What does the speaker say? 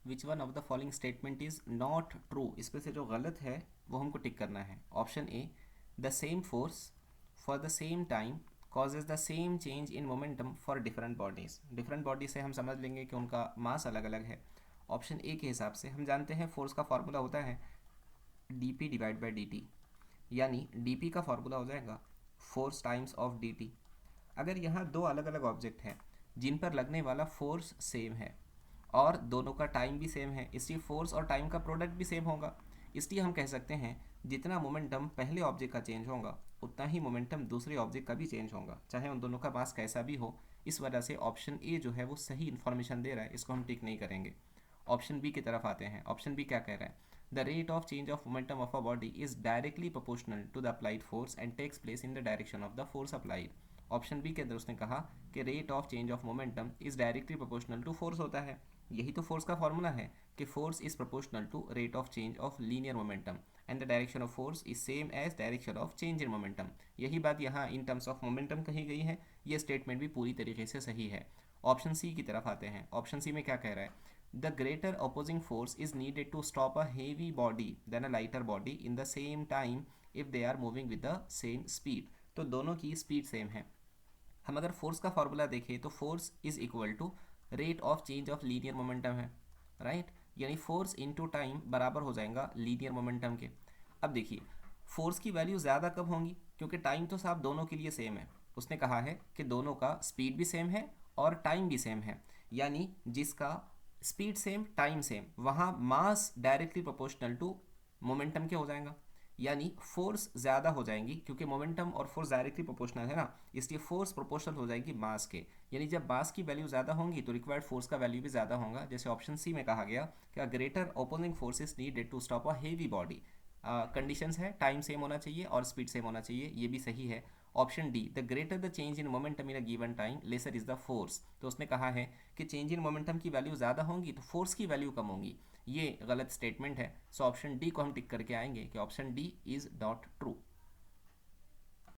Which one of the following statement is not true, इसमें से जो गलत है वो हमको टिक करना है। Option A, the same force for the same time causes the same change in momentum for different bodies. Different body से हम समझ लेंगे कि उनका मास अलग अलग है। ऑप्शन ए के हिसाब से हम जानते हैं फोर्स का फॉर्मूला होता है D P divide by D T, यानी डी पी का फॉर्मूला हो जाएगा force times of D T. अगर यहाँ दो अलग अलग ऑब्जेक्ट हैं जिन पर लगने वाला फोर्स सेम है और दोनों का टाइम भी सेम है, इसलिए फोर्स और टाइम का प्रोडक्ट भी सेम होगा। इसलिए हम कह सकते हैं जितना मोमेंटम पहले ऑब्जेक्ट का चेंज होगा उतना ही मोमेंटम दूसरे ऑब्जेक्ट का भी चेंज होगा, चाहे उन दोनों का मास कैसा भी हो। इस वजह से ऑप्शन ए जो है वो सही इन्फॉर्मेशन दे रहा है, इसको हम टिक नहीं करेंगे। ऑप्शन बी की तरफ आते हैं। ऑप्शन बी क्या कह रहा है? The rate of change of momentum of a body is directly proportional to the applied force and takes place in the direction of the force applied. Option B के अंदर उसने कहा कि rate of change of momentum is directly proportional to force होता है। यही तो force का फॉर्मूला है कि force is proportional to rate of change of linear momentum and the direction of force is same as direction of change in momentum. यही बात यहाँ इन टर्म्स ऑफ मोमेंटम कही गई है। ये स्टेटमेंट भी पूरी तरीके से सही है। ऑप्शन सी की तरफ आते हैं। ऑप्शन सी में क्या कह रहा है? The greater opposing force is needed to stop a heavy body than a lighter body in the same time if they are moving with the same speed. तो दोनों की स्पीड सेम है। हम अगर फोर्स का फॉर्मूला देखें तो force is equal to rate of change of linear momentum है, राइट? यानी फोर्स इनटू टाइम बराबर हो जाएगा लीनियर मोमेंटम के। अब देखिए फोर्स की वैल्यू ज़्यादा कब होंगी, क्योंकि टाइम तो साहब दोनों के लिए सेम है। उसने कहा है कि दोनों का स्पीड भी सेम है और टाइम भी सेम है, यानी जिसका स्पीड सेम टाइम सेम वहाँ मास डायरेक्टली प्रोपोर्शनल टू मोमेंटम के हो जाएगा, यानी फोर्स ज़्यादा हो जाएंगी क्योंकि मोमेंटम और फोर्स डायरेक्टली प्रोपोर्शनल है ना, इसलिए फोर्स प्रोपोर्शनल हो जाएगी मास के। यानी जब मास की वैल्यू ज़्यादा होंगी तो रिक्वायर्ड फोर्स का वैल्यू भी ज़्यादा होगा। जैसे ऑप्शन सी में कहा गया कि greater opposing force is needed to stop a heavy body. Conditions है टाइम सेम होना चाहिए और स्पीड सेम होना चाहिए, ये भी सही है। Option D, the greater the change in momentum in a given time lesser is the force. तो उसने कहा है कि चेंज इन मोमेंटम की वैल्यू ज़्यादा होंगी तो फोर्स की वैल्यू कम होगी। ये गलत स्टेटमेंट है। सो ऑप्शन डी को हम टिक करके आएंगे कि option D is not true.